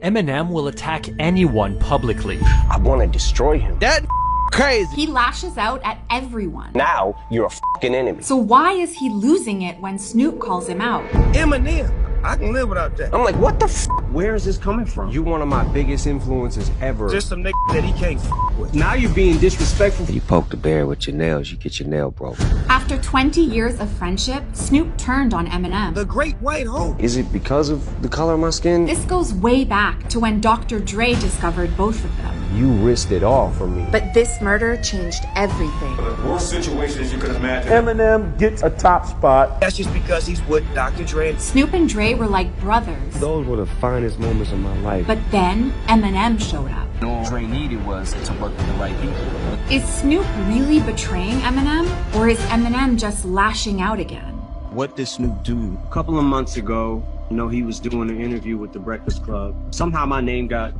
Eminem will attack anyone publicly. I want to destroy him. That crazy. He lashes out at everyone. Now you're a fucking enemy. So why is he losing it when Snoop calls him out? Eminem, I can live without that. I'm like, what the f? Where is this coming from? You one of my biggest influences ever. Just some nigga that he can't f with. Now you're being disrespectful. You poke the bear with your nails, you get your nail broke. After 20 years of friendship, Snoop turned on Eminem. The great white hope. Is it because of the color of my skin? This goes way back to when Dr. Dre discovered both of them. You risked it all for me. But this murder changed everything. The worst situations you could imagine. Eminem gets a top spot. That's just because he's with Dr. Dre. Snoop and Dre were like brothers. Those were the finest moments of my life. But then Eminem showed up. All Dre needed was to work with the right people. Is Snoop really betraying Eminem? Or is Eminem just lashing out again? What did Snoop do? A couple of months ago, he was doing an interview with the Breakfast Club. Somehow my name got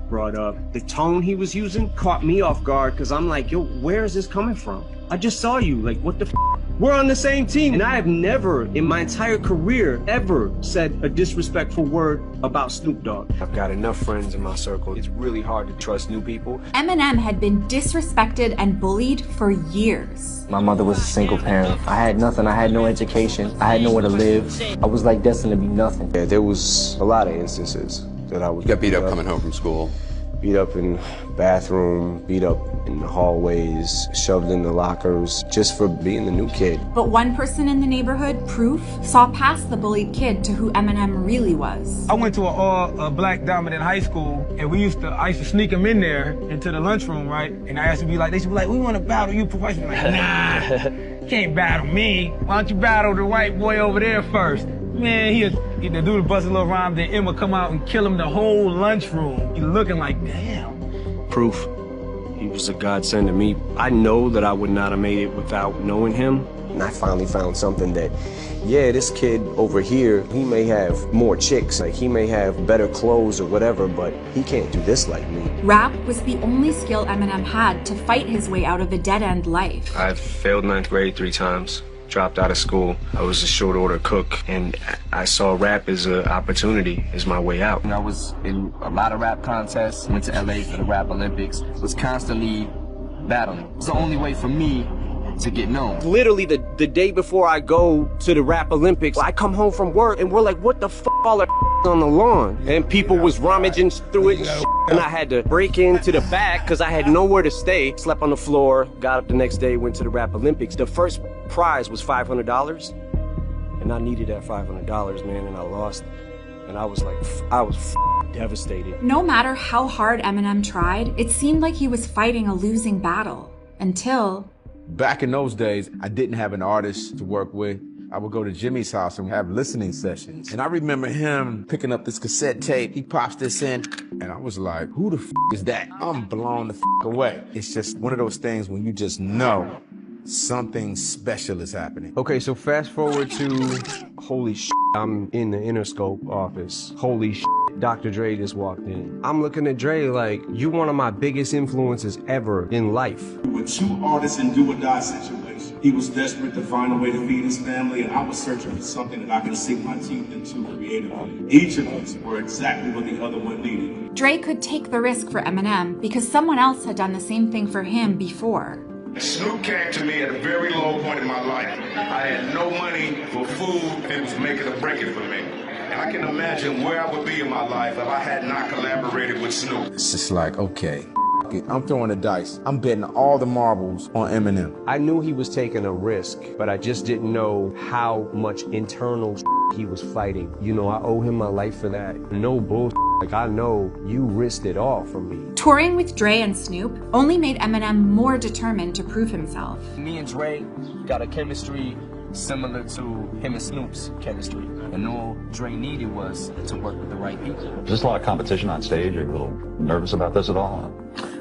brought up. The tone he was using caught me off guard because I'm like, yo, where is this coming from? I just saw you. Like, what the f? We're on the same team. And I have never in my entire career ever said a disrespectful word about Snoop Dogg. I've got enough friends in my circle. It's really hard to trust new people. Eminem had been disrespected and bullied for years. My mother was a single parent. I had nothing. I had no education. I had nowhere to live. I was like destined to be nothing. Yeah, there was a lot of instances that I was got beat up coming home from school. Beat up in bathroom, beat up in the hallways, shoved in the lockers, just for being the new kid. But one person in the neighborhood, Proof, saw past the bullied kid to who Eminem really was. I went to a all-black dominant high school, and I used to sneak him in there into the lunchroom, right? And I used to be like, they should be like, we want to battle you, professor. Like, nah, you can't battle me. Why don't you battle the white boy over there first? Man, the dude bust a little rhyme, then Emma come out and kill him the whole lunchroom. He looking like, damn. Proof. He was a godsend to me. I know that I would not have made it without knowing him. And I finally found something that, yeah, this kid over here, he may have more chicks, like he may have better clothes or whatever, but he can't do this like me. Rap was the only skill Eminem had to fight his way out of a dead-end life. I failed 9th grade 3 times. Dropped out of school. I was a short order cook, and I saw rap as an opportunity, as my way out. I was in a lot of rap contests, went to LA for the Rap Olympics, was constantly battling. It was the only way for me to get known. Literally the day before I go to the Rap Olympics, I come home from work and we're like, what the f all the on the lawn? And people was rummaging through it and I had to break into the back because I had nowhere to stay. Slept on the floor, got up the next day, went to the Rap Olympics. The first prize was $500 and I needed that $500, man, and I lost. And I was like, I was devastated. No matter how hard Eminem tried, it seemed like he was fighting a losing battle. Until... Back in those days, I didn't have an artist to work with. I would go to Jimmy's house and have listening sessions. And I remember him picking up this cassette tape. He pops this in, and I was like, who the f is that? I'm blown the f away. It's just one of those things when you just know something special is happening. Okay, so fast forward to, holy shit, I'm in the Interscope office. Holy shit, Dr. Dre just walked in. I'm looking at Dre like, you one of my biggest influences ever in life. With 2 artists in do-or-die situation, he was desperate to find a way to feed his family, and I was searching for something that I could sink my teeth into creatively. Each of us were exactly what the other one needed. Dre could take the risk for Eminem because someone else had done the same thing for him before. Snoop came to me at a very low point in my life. I had no money for food. It was make it or break it for me. And I can imagine where I would be in my life if I had not collaborated with Snoop. It's just like, okay, I'm throwing the dice. I'm betting all the marbles on Eminem. I knew he was taking a risk, but I just didn't know how much internal he was fighting. I owe him my life for that. No bullshit. Like, I know you risked it all for me. Touring with Dre and Snoop only made Eminem more determined to prove himself. Me and Dre got a chemistry similar to him and Snoop's chemistry. And all Dre needed was to work with the right people. There's a lot of competition on stage. Are you a little nervous about this at all?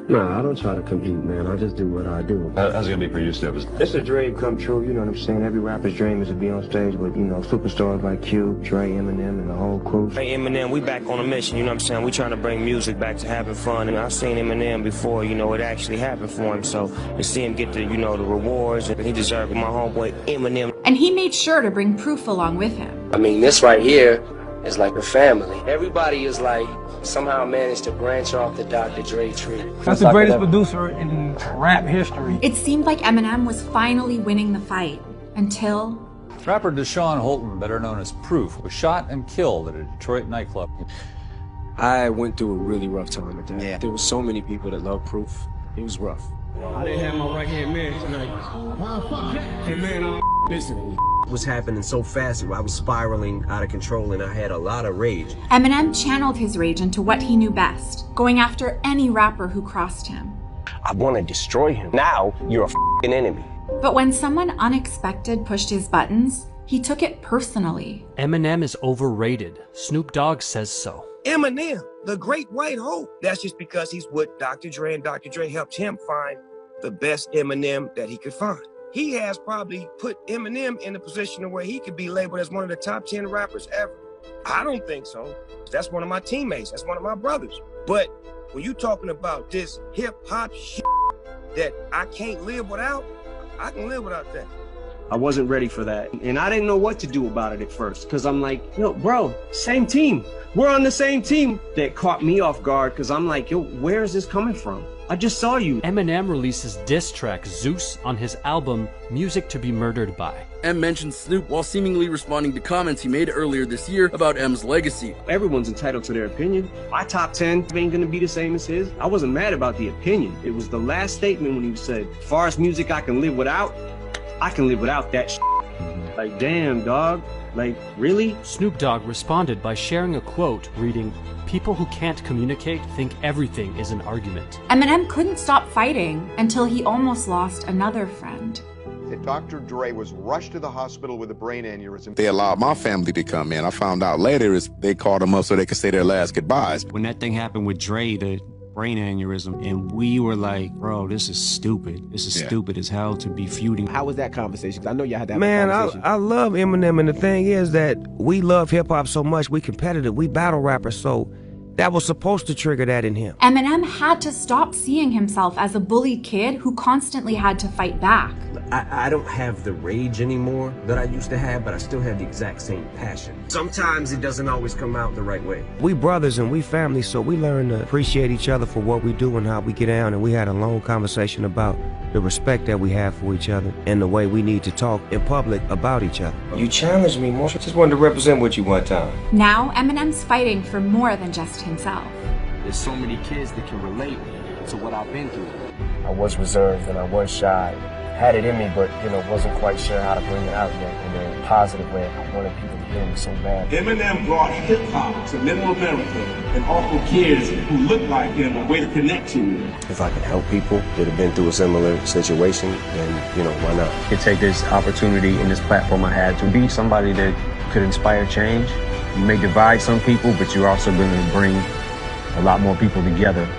No, I don't try to compete, man. I just do what I do. How's it gonna be for you, Stu? It's a dream come true, you know what I'm saying? Every rapper's dream is to be on stage with, superstars like Cube, Dre, Eminem, and the whole crew. Hey, Eminem, we back on a mission, you know what I'm saying? We trying to bring music back to having fun. And I've seen Eminem before, it actually happened for him. So to see him get the, the rewards, and he deserved it. My homeboy Eminem. And he made sure to bring Proof along with him. I mean, this right here is like a family. Everybody is like somehow managed to branch off the Dr. Dre tree. That's the greatest producer in rap history. It seemed like Eminem was finally winning the fight until... Rapper Deshaun Holton, better known as Proof, was shot and killed at a Detroit nightclub. I went through a really rough time at that. Yeah. There were so many people that loved Proof. It was rough. I didn't have my right-hand man tonight. Hey man, listen. It was happening so fast, I was spiraling out of control and I had a lot of rage. Eminem channeled his rage into what he knew best, going after any rapper who crossed him. I want to destroy him. Now, you're a f***ing enemy. But when someone unexpected pushed his buttons, he took it personally. Eminem is overrated. Snoop Dogg says so. Eminem, the great white hope. That's just because he's with Dr. Dre, and Dr. Dre helped him find the best Eminem that he could find. He has probably put Eminem in a position where he could be labeled as one of the top 10 rappers ever. I don't think so. That's one of my teammates. That's one of my brothers. But when you're talking about this hip-hop shit that I can't live without, I can live without that. I wasn't ready for that. And I didn't know what to do about it at first. Because I'm like, yo, bro, same team. We're on the same team. That caught me off guard because I'm like, yo, where is this coming from? I just saw you. Eminem releases diss track Zeus on his album Music to Be Murdered By. M mentioned Snoop while seemingly responding to comments he made earlier this year about M's legacy. Everyone's entitled to their opinion. My top 10 ain't gonna be the same as his. I wasn't mad about the opinion. It was the last statement when he said, as far as music I can live without, I can live without that shit. Like, damn, dog. Like, really? Snoop Dogg responded by sharing a quote reading, "People who can't communicate think everything is an argument." Eminem couldn't stop fighting until he almost lost another friend. Dr. Dre was rushed to the hospital with a brain aneurysm. They allowed my family to come in. I found out later they called them up so they could say their last goodbyes. When that thing happened with Dre, the brain aneurysm, and we were like, bro, this is stupid. This is stupid as hell to be feuding. How was that conversation? I know y'all had that conversation. I love Eminem, and the thing is that we love hip-hop so much, we competitive, we battle rappers, so that was supposed to trigger that in him. Eminem had to stop seeing himself as a bullied kid who constantly had to fight back. I don't have the rage anymore that I used to have, but I still have the exact same passion. Sometimes it doesn't always come out the right way. We brothers and we family, so we learn to appreciate each other for what we do and how we get down, and we had a long conversation about the respect that we have for each other and the way we need to talk in public about each other. You challenged me, Marshall. I just wanted to represent what you one time. Now, Eminem's fighting for more than just himself. There's so many kids that can relate to what I've been through. I was reserved and I was shy. Had it in me, but, wasn't quite sure how to bring it out yet in a positive way. I wanted people to hear me so bad. Eminem brought hip-hop to middle America and offered kids who look like him a way to connect to you. If I can help people that have been through a similar situation, then, why not? I could take this opportunity and this platform I had to be somebody that could inspire change. You may divide some people, but you're also going to bring a lot more people together